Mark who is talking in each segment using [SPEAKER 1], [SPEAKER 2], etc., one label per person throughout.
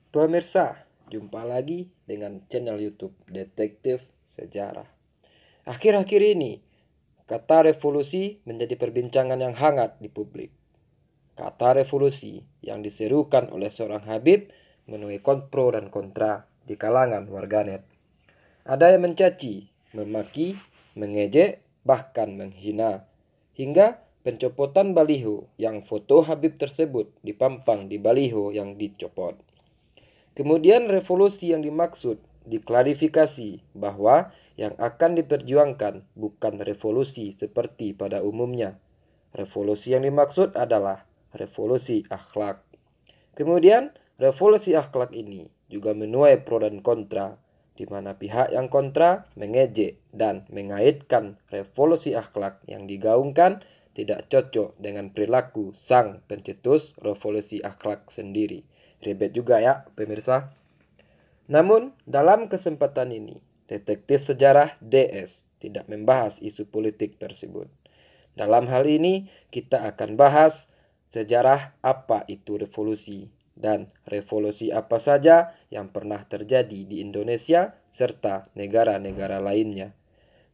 [SPEAKER 1] Pemirsa, jumpa lagi dengan channel YouTube Detektif Sejarah. Akhir-akhir ini, kata revolusi menjadi perbincangan yang hangat di publik. Kata revolusi yang diserukan oleh seorang Habib menuai pro dan kontra di kalangan warganet. Ada yang mencaci, memaki, mengejek, bahkan menghina. Hingga pencopotan baliho yang foto Habib tersebut dipampang di baliho yang dicopot. Kemudian revolusi yang dimaksud diklarifikasi bahwa yang akan diperjuangkan bukan revolusi seperti pada umumnya. Revolusi yang dimaksud adalah revolusi akhlak. Kemudian revolusi akhlak ini juga menuai pro dan kontra, di mana pihak yang kontra mengejek dan mengaitkan revolusi akhlak yang digaungkan tidak cocok dengan perilaku sang pencetus revolusi akhlak sendiri. Ribet juga ya, pemirsa. Namun, dalam kesempatan ini, detektif sejarah DS tidak membahas isu politik tersebut. Dalam hal ini, kita akan bahas sejarah apa itu revolusi dan revolusi apa saja yang pernah terjadi di Indonesia serta negara-negara lainnya.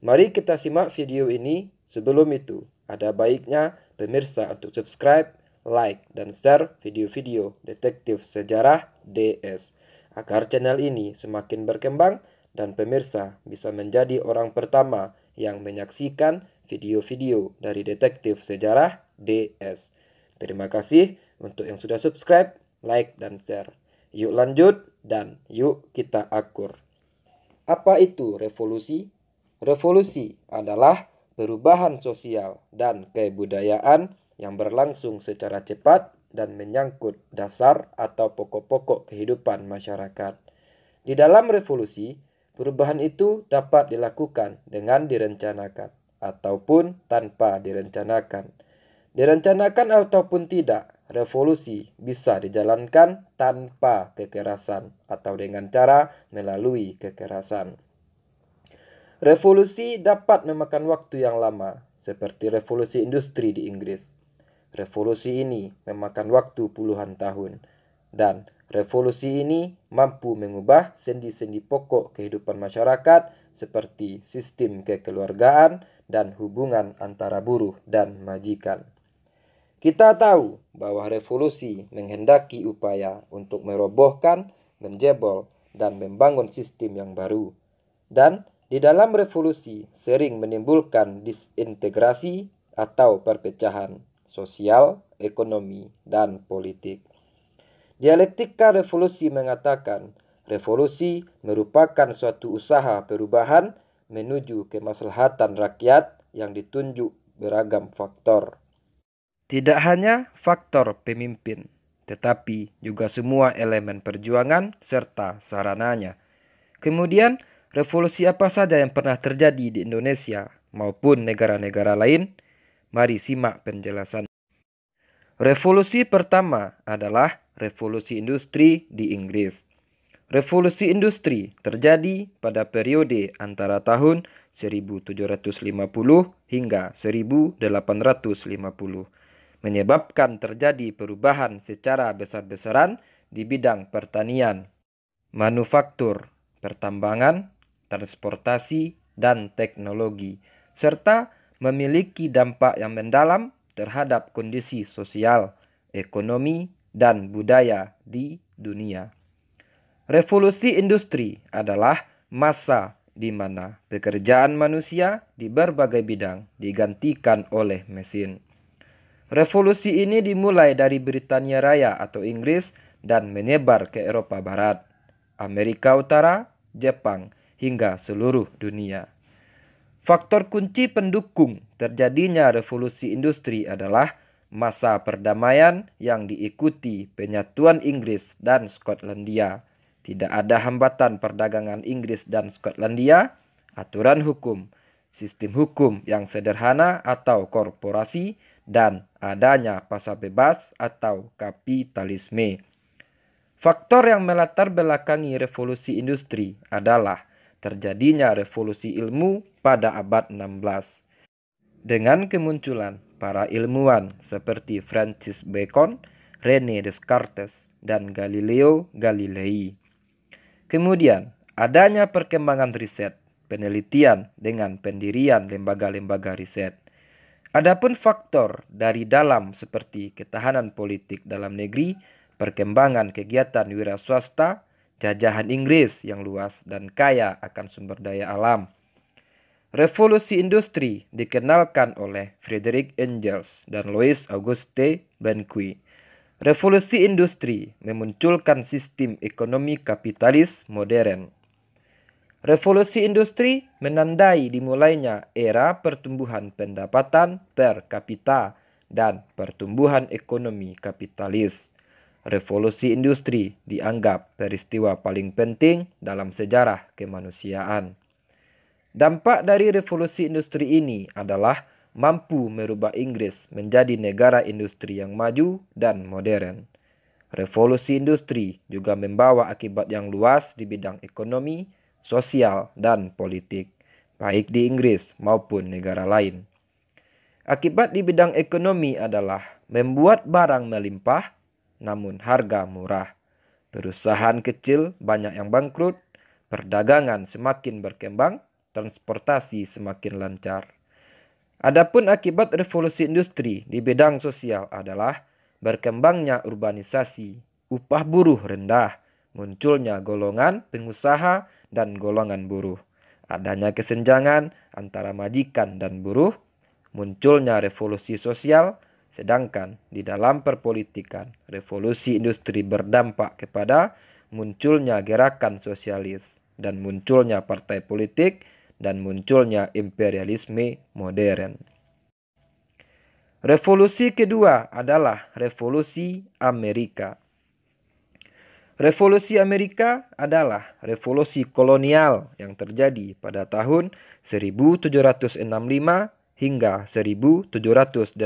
[SPEAKER 1] Mari kita simak video ini. Sebelum itu, ada baiknya pemirsa untuk subscribe, like, dan share video-video detektif sejarah DS agar channel ini semakin berkembang dan pemirsa bisa menjadi orang pertama yang menyaksikan video-video dari detektif sejarah DS. Terima kasih untuk yang sudah subscribe, like, dan share. Yuk lanjut dan yuk kita akur. Apa itu revolusi? Revolusi adalah perubahan sosial dan kebudayaan yang berlangsung secara cepat dan menyangkut dasar atau pokok-pokok kehidupan masyarakat. Di dalam revolusi, perubahan itu dapat dilakukan dengan direncanakan ataupun tanpa direncanakan. Direncanakan ataupun tidak, revolusi bisa dijalankan tanpa kekerasan atau dengan cara melalui kekerasan. Revolusi dapat memakan waktu yang lama, seperti revolusi industri di Inggris. Revolusi ini memakan waktu puluhan tahun, dan revolusi ini mampu mengubah sendi-sendi pokok kehidupan masyarakat seperti sistem kekeluargaan dan hubungan antara buruh dan majikan. Kita tahu bahwa revolusi menghendaki upaya untuk merobohkan, menjebol, dan membangun sistem yang baru. Dan di dalam revolusi sering menimbulkan disintegrasi atau perpecahan sosial, ekonomi, dan politik. Dialektika revolusi mengatakan revolusi merupakan suatu usaha perubahan menuju kemaslahatan rakyat yang ditunjuk beragam faktor. Tidak hanya faktor pemimpin, tetapi juga semua elemen perjuangan serta sarananya. Kemudian, revolusi apa saja yang pernah terjadi di Indonesia maupun negara-negara lain? Mari simak penjelasan. Revolusi pertama adalah revolusi industri di Inggris. Revolusi industri terjadi pada periode antara tahun 1750 hingga 1850, menyebabkan terjadi perubahan secara besar-besaran di bidang pertanian, manufaktur, pertambangan, transportasi, dan teknologi, serta memiliki dampak yang mendalam terhadap kondisi sosial, ekonomi, dan budaya di dunia. Revolusi industri adalah masa di mana pekerjaan manusia di berbagai bidang digantikan oleh mesin. Revolusi ini dimulai dari Britania Raya atau Inggris dan menyebar ke Eropa Barat, Amerika Utara, Jepang, hingga seluruh dunia. Faktor kunci pendukung terjadinya revolusi industri adalah masa perdamaian yang diikuti penyatuan Inggris dan Skotlandia. Tidak ada hambatan perdagangan Inggris dan Skotlandia, aturan hukum, sistem hukum yang sederhana atau korporasi, dan adanya pasar bebas atau kapitalisme. Faktor yang melatar belakangi revolusi industri adalah terjadinya revolusi ilmu pada abad 16. Dengan kemunculan para ilmuwan seperti Francis Bacon, René Descartes, dan Galileo Galilei. Kemudian, adanya perkembangan riset, penelitian dengan pendirian lembaga-lembaga riset. Adapun faktor dari dalam seperti ketahanan politik dalam negeri, perkembangan kegiatan wira swasta, jajahan Inggris yang luas dan kaya akan sumber daya alam. Revolusi industri dikenalkan oleh Frederick Engels dan Louis Auguste Blanqui. Revolusi industri memunculkan sistem ekonomi kapitalis modern. Revolusi industri menandai dimulainya era pertumbuhan pendapatan per kapita dan pertumbuhan ekonomi kapitalis. Revolusi industri dianggap peristiwa paling penting dalam sejarah kemanusiaan. Dampak dari revolusi industri ini adalah mampu merubah Inggris menjadi negara industri yang maju dan modern. Revolusi industri juga membawa akibat yang luas di bidang ekonomi, sosial, dan politik, baik di Inggris maupun negara lain. Akibat di bidang ekonomi adalah membuat barang melimpah, namun harga murah. Perusahaan kecil banyak yang bangkrut, perdagangan semakin berkembang, transportasi semakin lancar. Adapun akibat revolusi industri di bidang sosial adalah berkembangnya urbanisasi, upah buruh rendah, munculnya golongan pengusaha dan golongan buruh, adanya kesenjangan antara majikan dan buruh, munculnya revolusi sosial, sedangkan di dalam perpolitikan, revolusi industri berdampak kepada munculnya gerakan sosialis dan munculnya partai politik dan munculnya imperialisme modern. Revolusi kedua adalah Revolusi Amerika. Revolusi Amerika adalah revolusi kolonial yang terjadi pada tahun 1765 hingga 1783.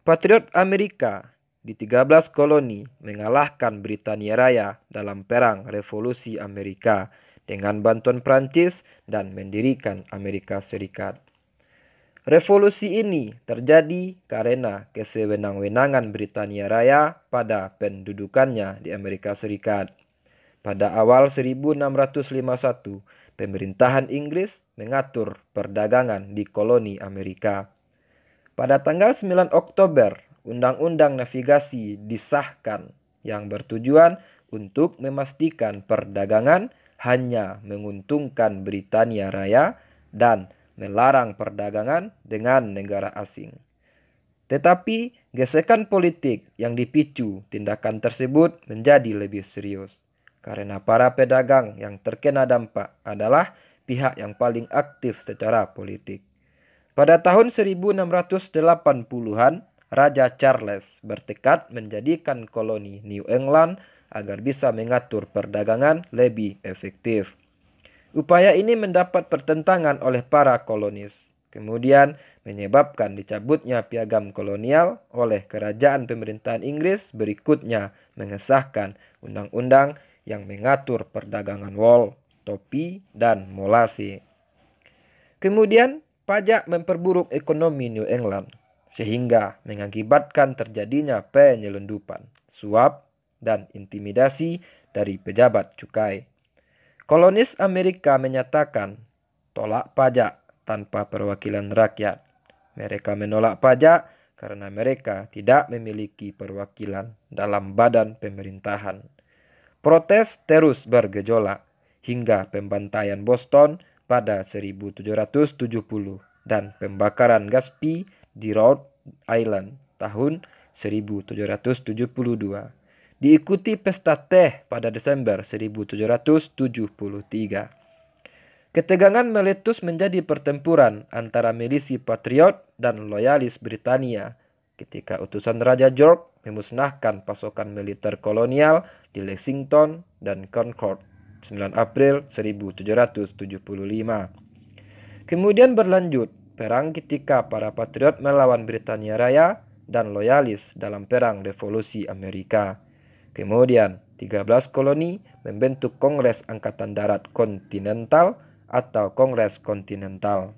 [SPEAKER 1] Patriot Amerika di 13 koloni mengalahkan Britania Raya dalam Perang Revolusi Amerika dengan bantuan Prancis dan mendirikan Amerika Serikat. Revolusi ini terjadi karena kesewenang-wenangan Britania Raya pada pendudukannya di Amerika Serikat. Pada awal 1651, pemerintahan Inggris mengatur perdagangan di koloni Amerika. Pada tanggal 9 Oktober, Undang-Undang Navigasi disahkan yang bertujuan untuk memastikan perdagangan hanya menguntungkan Britania Raya dan melarang perdagangan dengan negara asing. Tetapi gesekan politik yang dipicu tindakan tersebut menjadi lebih serius karena para pedagang yang terkena dampak adalah pihak yang paling aktif secara politik. Pada tahun 1680-an, Raja Charles bertekad menjadikan koloni New England agar bisa mengatur perdagangan lebih efektif. Upaya ini mendapat pertentangan oleh para kolonis, kemudian menyebabkan dicabutnya piagam kolonial oleh kerajaan pemerintahan Inggris berikutnya mengesahkan undang-undang yang mengatur perdagangan wol, topi, dan molase. Kemudian, pajak memperburuk ekonomi New England, sehingga mengakibatkan terjadinya penyelundupan, suap, dan intimidasi dari pejabat cukai. Kolonis Amerika menyatakan tolak pajak tanpa perwakilan rakyat. Mereka menolak pajak karena mereka tidak memiliki perwakilan dalam badan pemerintahan. Protes terus bergejolak hingga pembantaian Boston pada 1770 dan pembakaran Gaspee di Rhode Island tahun 1772. Diikuti pesta teh pada Desember 1773. Ketegangan meletus menjadi pertempuran antara milisi patriot dan loyalis Britania ketika utusan Raja George memusnahkan pasukan militer kolonial di Lexington dan Concord 9 April 1775. Kemudian berlanjut perang ketika para patriot melawan Britania Raya dan loyalis dalam Perang Revolusi Amerika. Kemudian, 13 koloni membentuk Kongres Angkatan Darat Kontinental atau Kongres Kontinental.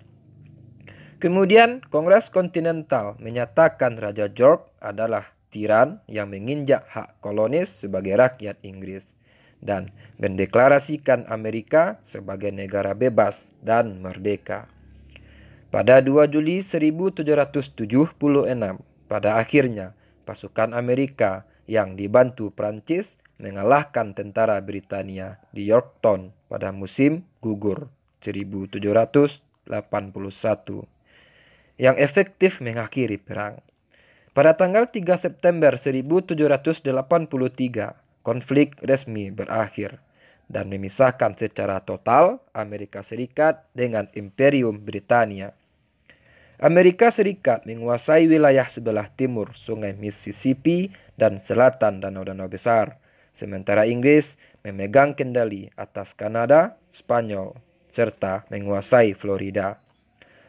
[SPEAKER 1] Kemudian, Kongres Kontinental menyatakan Raja George adalah tiran yang menginjak hak kolonis sebagai rakyat Inggris dan mendeklarasikan Amerika sebagai negara bebas dan merdeka. Pada 2 Juli 1776, pada akhirnya pasukan Amerika yang dibantu Prancis mengalahkan tentara Britania di Yorktown pada musim gugur 1781, yang efektif mengakhiri perang. Pada tanggal 3 September 1783, konflik resmi berakhir dan memisahkan secara total Amerika Serikat dengan Imperium Britania. Amerika Serikat menguasai wilayah sebelah timur Sungai Mississippi dan selatan danau-danau besar, sementara Inggris memegang kendali atas Kanada, Spanyol, serta menguasai Florida.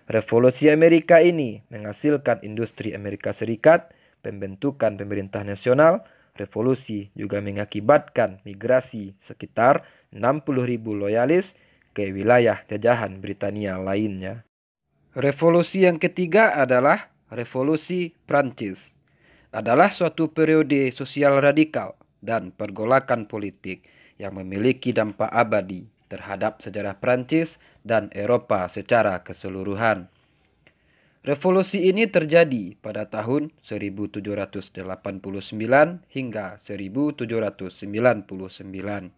[SPEAKER 1] Revolusi Amerika ini menghasilkan industri Amerika Serikat, pembentukan pemerintah nasional. Revolusi juga mengakibatkan migrasi sekitar 60.000 loyalis ke wilayah jajahan Britania lainnya. Revolusi yang ketiga adalah Revolusi Prancis. Adalah suatu periode sosial radikal dan pergolakan politik yang memiliki dampak abadi terhadap sejarah Prancis dan Eropa secara keseluruhan. Revolusi ini terjadi pada tahun 1789 hingga 1799.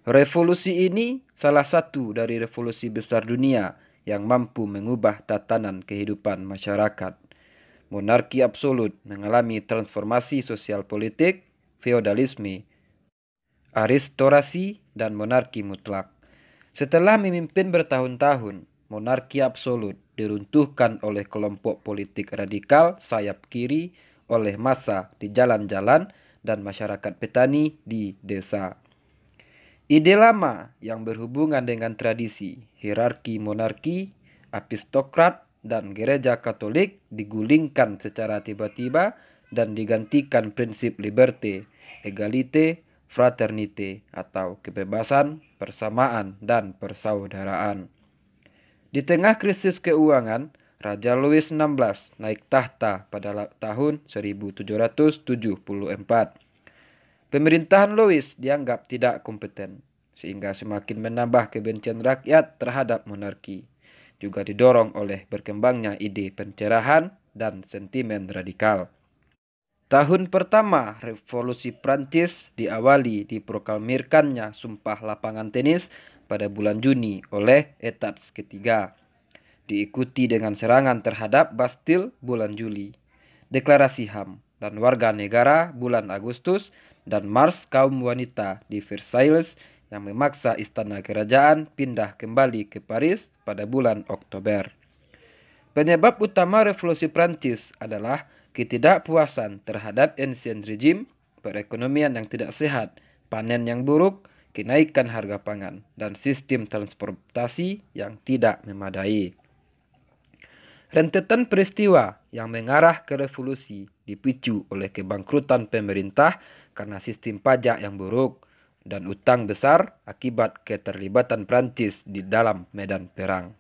[SPEAKER 1] Revolusi ini salah satu dari revolusi besar dunia yang mampu mengubah tatanan kehidupan masyarakat. Monarki absolut mengalami transformasi sosial politik, feodalisme, aristorasi, dan monarki mutlak. Setelah memimpin bertahun-tahun, monarki absolut diruntuhkan oleh kelompok politik radikal sayap kiri, oleh massa di jalan-jalan, dan masyarakat petani di desa. Ide lama yang berhubungan dengan tradisi, hierarki monarki, aristokrat, dan gereja Katolik digulingkan secara tiba-tiba dan digantikan prinsip liberté, égalité, fraternité atau kebebasan, persamaan, dan persaudaraan. Di tengah krisis keuangan, Raja Louis XVI naik tahta pada tahun 1774. Pemerintahan Louis dianggap tidak kompeten, sehingga semakin menambah kebencian rakyat terhadap monarki. Juga didorong oleh berkembangnya ide pencerahan dan sentimen radikal. Tahun pertama Revolusi Prancis diawali diproklamirkannya Sumpah Lapangan Tenis pada bulan Juni oleh Etats ketiga, diikuti dengan serangan terhadap Bastille bulan Juli, deklarasi HAM dan warga negara bulan Agustus, dan Mars kaum wanita di Versailles yang memaksa istana kerajaan pindah kembali ke Paris pada bulan Oktober. Penyebab utama Revolusi Prancis adalah ketidakpuasan terhadap ancien regime, perekonomian yang tidak sehat, panen yang buruk, kenaikan harga pangan, dan sistem transportasi yang tidak memadai. Rentetan peristiwa yang mengarah ke revolusi dipicu oleh kebangkrutan pemerintah karena sistem pajak yang buruk dan utang besar akibat keterlibatan Prancis di dalam medan perang.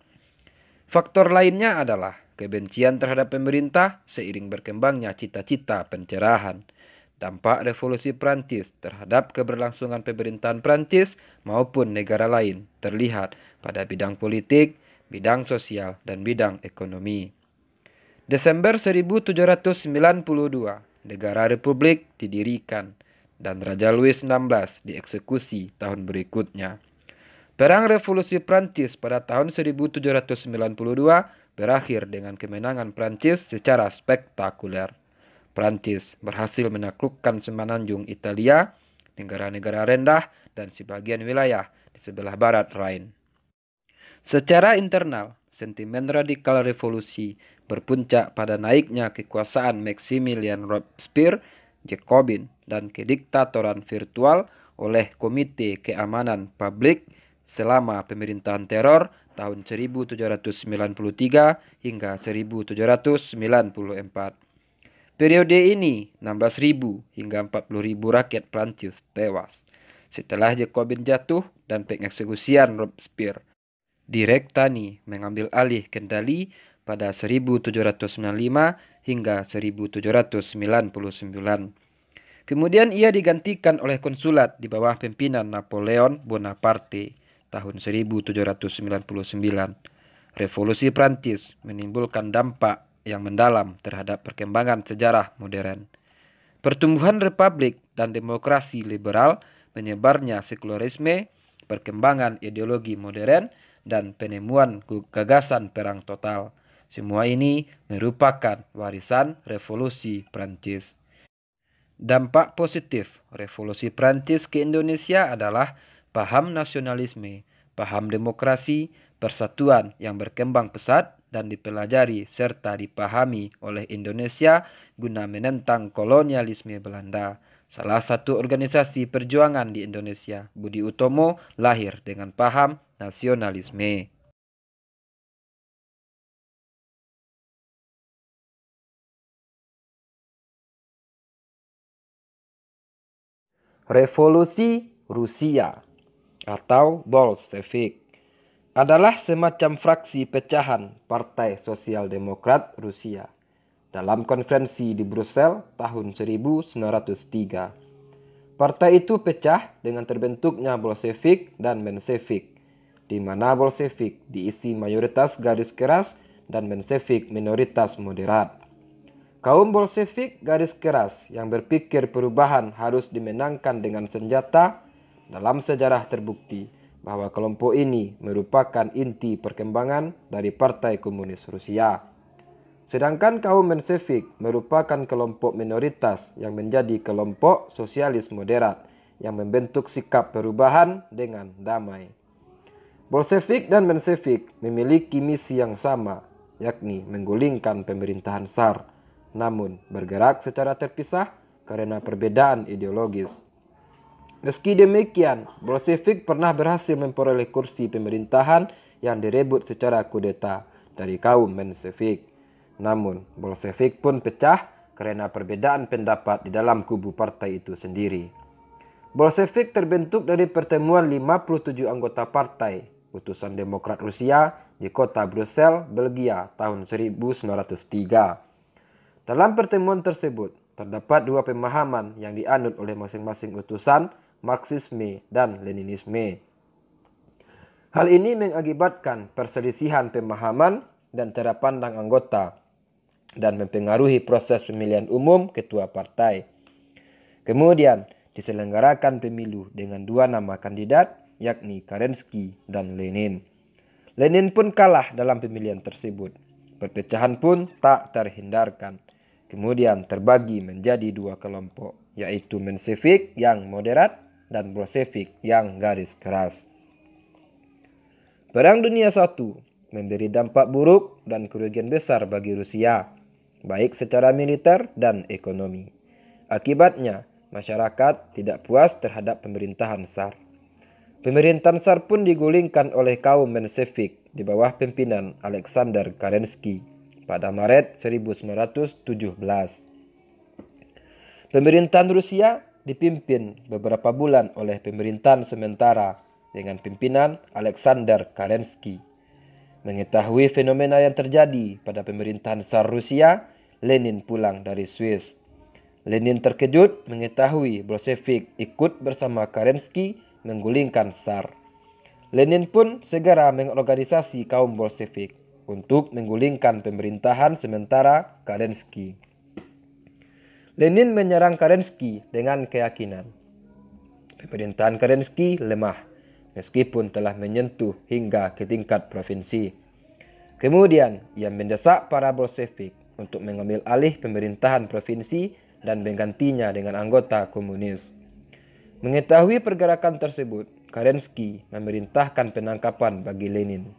[SPEAKER 1] Faktor lainnya adalah kebencian terhadap pemerintah seiring berkembangnya cita-cita pencerahan. Dampak revolusi Prancis terhadap keberlangsungan pemerintahan Prancis maupun negara lain terlihat pada bidang politik, bidang sosial, dan bidang ekonomi. Desember 1792, negara Republik didirikan dan Raja Louis XVI dieksekusi tahun berikutnya. Perang Revolusi Prancis pada tahun 1792 berakhir dengan kemenangan Prancis secara spektakuler. Prancis berhasil menaklukkan semenanjung Italia, negara-negara rendah, dan sebagian wilayah di sebelah barat Rhine. Secara internal, sentimen radikal revolusi berpuncak pada naiknya kekuasaan Maximilien Robespierre, Jacobin, dan kediktatoran virtual oleh Komite Keamanan Publik selama pemerintahan teror tahun 1793 hingga 1794. Periode ini 16.000 hingga 40.000 rakyat Prancis tewas. Setelah Jacobin jatuh dan pengeksekusian Robespierre, Direk Tani mengambil alih kendali pada 1795 hingga 1799. Kemudian ia digantikan oleh konsulat di bawah pimpinan Napoleon Bonaparte tahun 1799. Revolusi Prancis menimbulkan dampak yang mendalam terhadap perkembangan sejarah modern. Pertumbuhan republik dan demokrasi liberal, menyebarnya sekularisme, perkembangan ideologi modern, dan penemuan gagasan perang total. Semua ini merupakan warisan revolusi Prancis. Dampak positif revolusi Prancis ke Indonesia adalah paham nasionalisme, paham demokrasi, persatuan yang berkembang pesat dan dipelajari serta dipahami oleh Indonesia guna menentang kolonialisme Belanda. Salah satu organisasi perjuangan di Indonesia, Budi Utomo, lahir dengan paham nasionalisme. Revolusi Rusia atau Bolshevik adalah semacam fraksi pecahan Partai Sosial Demokrat Rusia dalam konferensi di Brussels tahun 1903. Partai itu pecah dengan terbentuknya Bolshevik dan Menshevik, di mana Bolshevik diisi mayoritas garis keras dan Menshevik minoritas moderat. Kaum Bolshevik garis keras yang berpikir perubahan harus dimenangkan dengan senjata, dalam sejarah terbukti bahwa kelompok ini merupakan inti perkembangan dari Partai Komunis Rusia. Sedangkan kaum Menshevik merupakan kelompok minoritas yang menjadi kelompok sosialis moderat yang membentuk sikap perubahan dengan damai. Bolshevik dan Menshevik memiliki misi yang sama, yakni menggulingkan pemerintahan Tsar, namun bergerak secara terpisah karena perbedaan ideologis. Meski demikian, Bolshevik pernah berhasil memperoleh kursi pemerintahan yang direbut secara kudeta dari kaum Menshevik. Namun, Bolshevik pun pecah karena perbedaan pendapat di dalam kubu partai itu sendiri. Bolshevik terbentuk dari pertemuan 57 anggota partai utusan Demokrat Rusia di kota Brussels, Belgia tahun 1903. Dalam pertemuan tersebut, terdapat dua pemahaman yang dianut oleh masing-masing utusan, Marxisme dan Leninisme. Hal ini mengakibatkan perselisihan pemahaman dan cara pandang anggota dan mempengaruhi proses pemilihan umum ketua partai. Kemudian diselenggarakan pemilu dengan dua nama kandidat, yakni Kerensky dan Lenin. Lenin pun kalah dalam pemilihan tersebut. Perpecahan pun tak terhindarkan. Kemudian terbagi menjadi dua kelompok, yaitu Menshevik yang moderat dan Bolshevik yang garis keras. Perang Dunia I memberi dampak buruk dan kerugian besar bagi Rusia, baik secara militer dan ekonomi. Akibatnya, masyarakat tidak puas terhadap pemerintahan Tsar. Pemerintahan Tsar pun digulingkan oleh kaum Menshevik di bawah pimpinan Alexander Kerensky pada Maret 1917. Pemerintahan Rusia dipimpin beberapa bulan oleh pemerintahan sementara dengan pimpinan Alexander Kerensky. Mengetahui fenomena yang terjadi pada pemerintahan Tsar Rusia, Lenin pulang dari Swiss. Lenin terkejut mengetahui Bolshevik ikut bersama Kerensky menggulingkan Tsar. Lenin pun segera mengorganisasi kaum Bolshevik untuk menggulingkan pemerintahan sementara Kerensky. Lenin menyerang Kerensky dengan keyakinan pemerintahan Kerensky lemah, meskipun telah menyentuh hingga ke tingkat provinsi. Kemudian ia mendesak para Bolshevik untuk mengambil alih pemerintahan provinsi dan menggantinya dengan anggota komunis. Mengetahui pergerakan tersebut, Kerensky memerintahkan penangkapan bagi Lenin.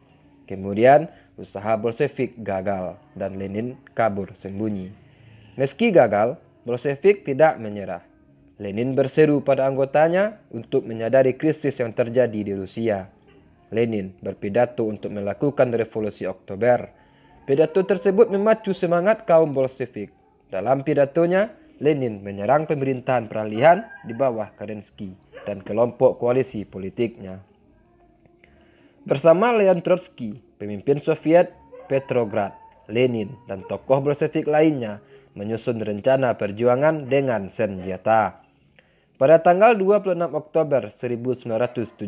[SPEAKER 1] Kemudian usaha Bolshevik gagal dan Lenin kabur sembunyi. Meski gagal, Bolshevik tidak menyerah. Lenin berseru pada anggotanya untuk menyadari krisis yang terjadi di Rusia. Lenin berpidato untuk melakukan revolusi Oktober. Pidato tersebut memacu semangat kaum Bolshevik. Dalam pidatonya, Lenin menyerang pemerintahan peralihan di bawah Kerensky dan kelompok koalisi politiknya. Bersama Leon Trotsky, pemimpin Soviet Petrograd, Lenin dan tokoh Bolshevik lainnya menyusun rencana perjuangan dengan senjata. Pada tanggal 26 Oktober 1917,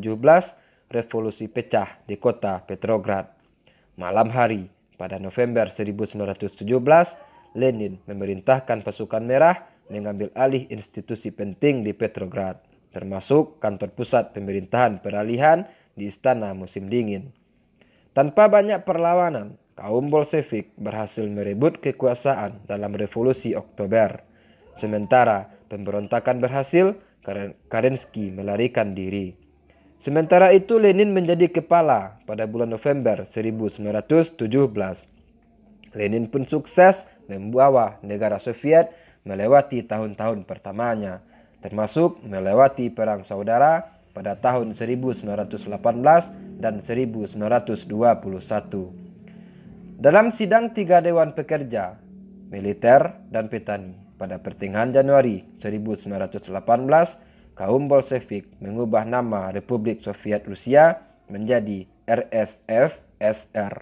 [SPEAKER 1] revolusi pecah di kota Petrograd. Malam hari, pada November 1917, Lenin memerintahkan pasukan merah mengambil alih institusi penting di Petrograd, termasuk kantor pusat pemerintahan peralihan di Istana Musim Dingin. Tanpa banyak perlawanan, kaum Bolshevik berhasil merebut kekuasaan dalam revolusi Oktober. Sementara pemberontakan berhasil, Kerensky melarikan diri. Sementara itu Lenin menjadi kepala pada bulan November 1917. Lenin pun sukses membawa negara Soviet melewati tahun-tahun pertamanya, termasuk melewati Perang Saudara pada tahun 1918 dan 1921. Dalam sidang 3 Dewan Pekerja, Militer, dan Petani pada pertengahan Januari 1918, kaum Bolshevik mengubah nama Republik Soviet Rusia menjadi RSFSR.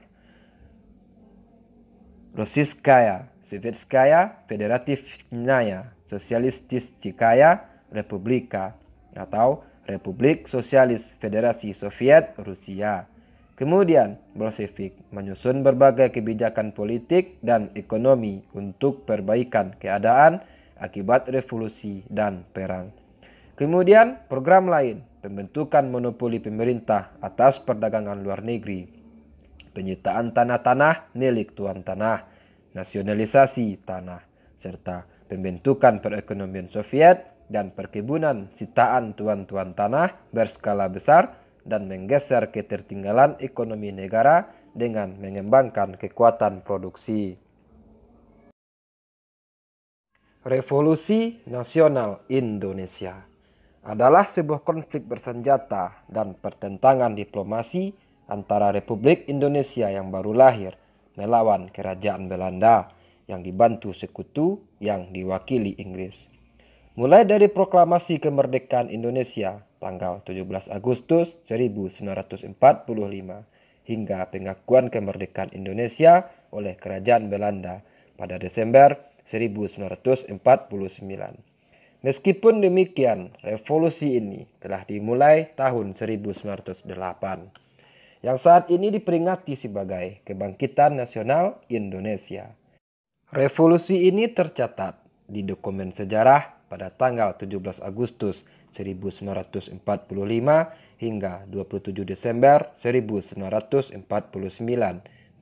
[SPEAKER 1] Rossiyskaya Sovetskaya Federativnaya Sosialistiskaya Republika atau Republik Sosialis Federasi Soviet Rusia. Kemudian Bolshevik menyusun berbagai kebijakan politik dan ekonomi untuk perbaikan keadaan akibat revolusi dan perang. Kemudian program lain, pembentukan monopoli pemerintah atas perdagangan luar negeri, penyitaan tanah-tanah milik tuan tanah, nasionalisasi tanah, serta pembentukan perekonomian Soviet dan perkebunan sitaan tuan-tuan tanah berskala besar dan menggeser ketertinggalan ekonomi negara dengan mengembangkan kekuatan produksi. Revolusi Nasional Indonesia adalah sebuah konflik bersenjata dan pertentangan diplomasi antara Republik Indonesia yang baru lahir melawan Kerajaan Belanda yang dibantu sekutu yang diwakili Inggris. Mulai dari proklamasi kemerdekaan Indonesia tanggal 17 Agustus 1945 hingga pengakuan kemerdekaan Indonesia oleh Kerajaan Belanda pada Desember 1949. Meskipun demikian, revolusi ini telah dimulai tahun 1908, yang saat ini diperingati sebagai Kebangkitan Nasional Indonesia. Revolusi ini tercatat di dokumen sejarah pada tanggal 17 Agustus 1945 hingga 27 Desember 1949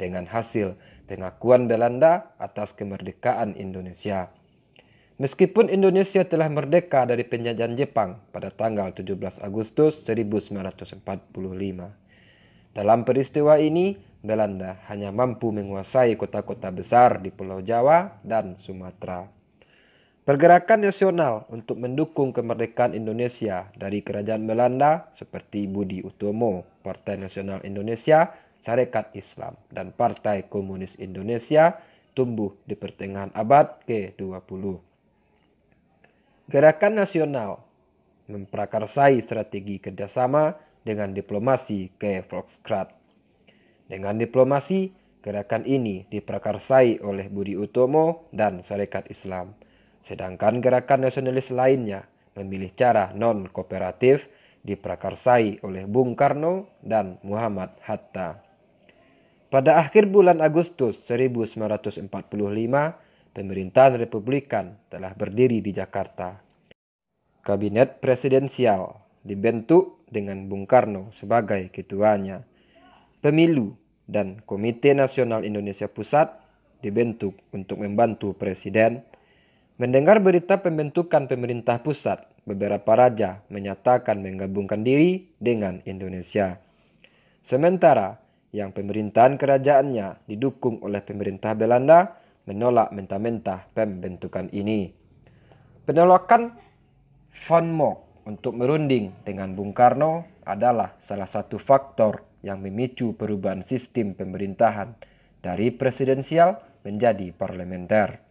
[SPEAKER 1] dengan hasil pengakuan Belanda atas kemerdekaan Indonesia. Meskipun Indonesia telah merdeka dari penjajahan Jepang pada tanggal 17 Agustus 1945. Dalam peristiwa ini, Belanda hanya mampu menguasai kota-kota besar di Pulau Jawa dan Sumatera. Pergerakan nasional untuk mendukung kemerdekaan Indonesia dari Kerajaan Belanda seperti Budi Utomo, Partai Nasional Indonesia, Sarekat Islam, dan Partai Komunis Indonesia tumbuh di pertengahan abad ke-20. Gerakan nasional memprakarsai strategi kerjasama dengan diplomasi ke Volkskraat. Dengan diplomasi, gerakan ini diprakarsai oleh Budi Utomo dan Sarekat Islam. Sedangkan gerakan nasionalis lainnya memilih cara non-kooperatif diprakarsai oleh Bung Karno dan Muhammad Hatta. Pada akhir bulan Agustus 1945, pemerintahan Republikan telah berdiri di Jakarta. Kabinet presidensial dibentuk dengan Bung Karno sebagai ketuanya. Pemilu dan Komite Nasional Indonesia Pusat dibentuk untuk membantu presiden. Mendengar berita pembentukan pemerintah pusat, beberapa raja menyatakan menggabungkan diri dengan Indonesia. Sementara yang pemerintahan kerajaannya didukung oleh pemerintah Belanda menolak mentah-mentah pembentukan ini. Penolakan Van Mock untuk merunding dengan Bung Karno adalah salah satu faktor yang memicu perubahan sistem pemerintahan dari presidensial menjadi parlementer.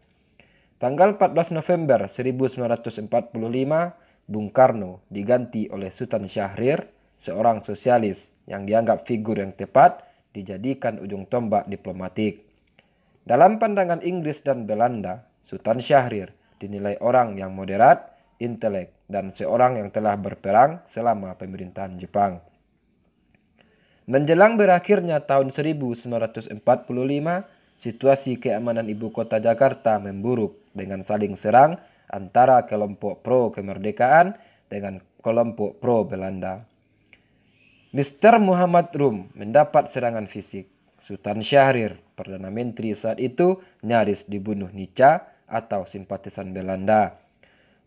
[SPEAKER 1] Tanggal 14 November 1945, Bung Karno diganti oleh Sultan Syahrir, seorang sosialis yang dianggap figur yang tepat dijadikan ujung tombak diplomatik. Dalam pandangan Inggris dan Belanda, Sultan Syahrir dinilai orang yang moderat, intelek, dan seorang yang telah berperang selama pemerintahan Jepang. Menjelang berakhirnya tahun 1945, situasi keamanan ibu kota Jakarta memburuk dengan saling serang antara kelompok pro kemerdekaan dengan kelompok pro Belanda. Mr. Muhammad Rum mendapat serangan fisik. Sultan Syahrir, Perdana Menteri saat itu, nyaris dibunuh Nica atau simpatisan Belanda.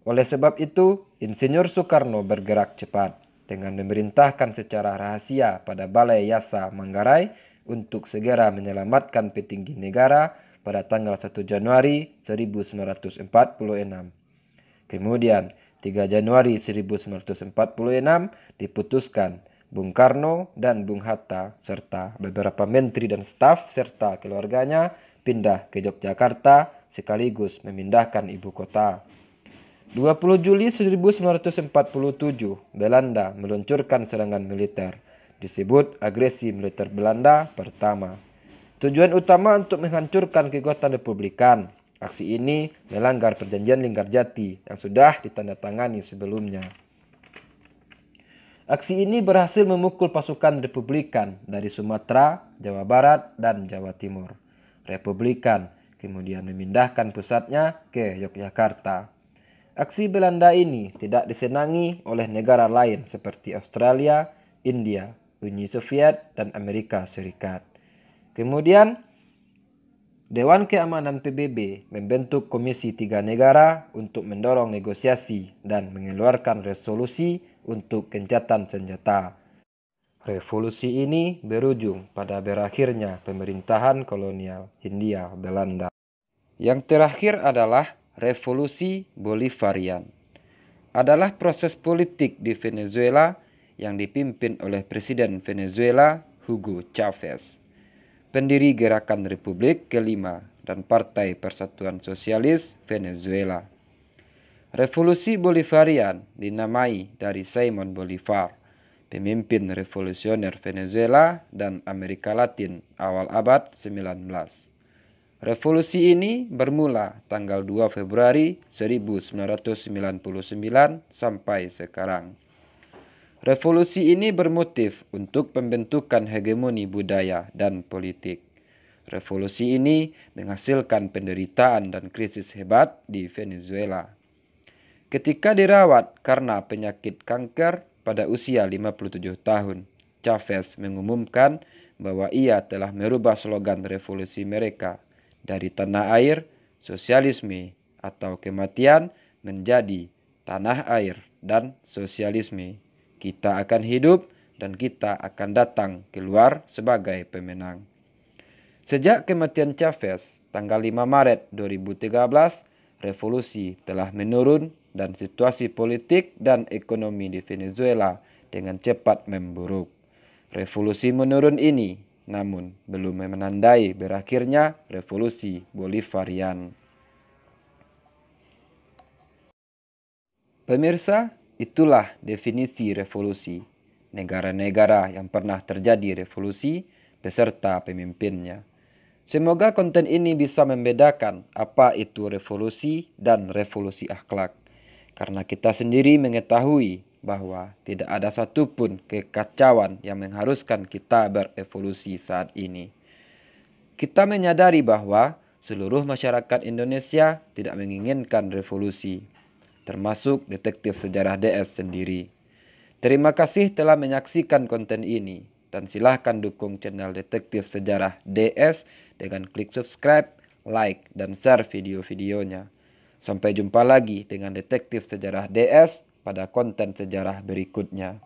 [SPEAKER 1] Oleh sebab itu, Insinyur Soekarno bergerak cepat dengan memerintahkan secara rahasia pada Balai Yasa Manggarai untuk segera menyelamatkan petinggi negara pada tanggal 1 Januari 1946. Kemudian, 3 Januari 1946 diputuskan Bung Karno dan Bung Hatta serta beberapa menteri dan staf serta keluarganya pindah ke Yogyakarta sekaligus memindahkan ibu kota. 20 Juli 1947, Belanda meluncurkan serangan militer, disebut agresi militer Belanda pertama. Tujuan utama untuk menghancurkan kekuatan Republikan. Aksi ini melanggar perjanjian Linggarjati yang sudah ditandatangani sebelumnya. Aksi ini berhasil memukul pasukan Republikan dari Sumatera, Jawa Barat, dan Jawa Timur. Republikan kemudian memindahkan pusatnya ke Yogyakarta. Aksi Belanda ini tidak disenangi oleh negara lain seperti Australia, India, Uni Soviet, dan Amerika Serikat. Kemudian, Dewan Keamanan PBB membentuk Komisi 3 Negara untuk mendorong negosiasi dan mengeluarkan resolusi untuk gencatan senjata. Revolusi ini berujung pada berakhirnya pemerintahan kolonial Hindia Belanda. Yang terakhir adalah Revolusi Bolivarian. Adalah proses politik di Venezuela yang dipimpin oleh Presiden Venezuela Hugo Chavez, pendiri Gerakan Republik Kelima dan Partai Persatuan Sosialis Venezuela. Revolusi Bolivarian dinamai dari Simon Bolivar, pemimpin revolusioner Venezuela dan Amerika Latin awal abad 19. Revolusi ini bermula tanggal 2 Februari 1999 sampai sekarang. Revolusi ini bermotif untuk pembentukan hegemoni budaya dan politik. Revolusi ini menghasilkan penderitaan dan krisis hebat di Venezuela. Ketika dirawat karena penyakit kanker pada usia 57 tahun, Chavez mengumumkan bahwa ia telah merubah slogan revolusi mereka dari tanah air, sosialisme atau kematian menjadi tanah air dan sosialisme. Kita akan hidup dan kita akan datang keluar sebagai pemenang. Sejak kematian Chavez, tanggal 5 Maret 2013, revolusi telah menurun dan situasi politik dan ekonomi di Venezuela dengan cepat memburuk. Revolusi menurun ini namun belum menandai berakhirnya Revolusi Bolivarian. Pemirsa, itulah definisi revolusi. Negara-negara yang pernah terjadi revolusi beserta pemimpinnya. Semoga konten ini bisa membedakan apa itu revolusi dan revolusi akhlak. Karena kita sendiri mengetahui bahwa tidak ada satupun kekacauan yang mengharuskan kita berevolusi saat ini. Kita menyadari bahwa seluruh masyarakat Indonesia tidak menginginkan revolusi, termasuk detektif sejarah DS sendiri. Terima kasih telah menyaksikan konten ini, dan silahkan dukung channel detektif sejarah DS dengan klik subscribe, like, dan share video-videonya. Sampai jumpa lagi dengan detektif sejarah DS pada konten sejarah berikutnya.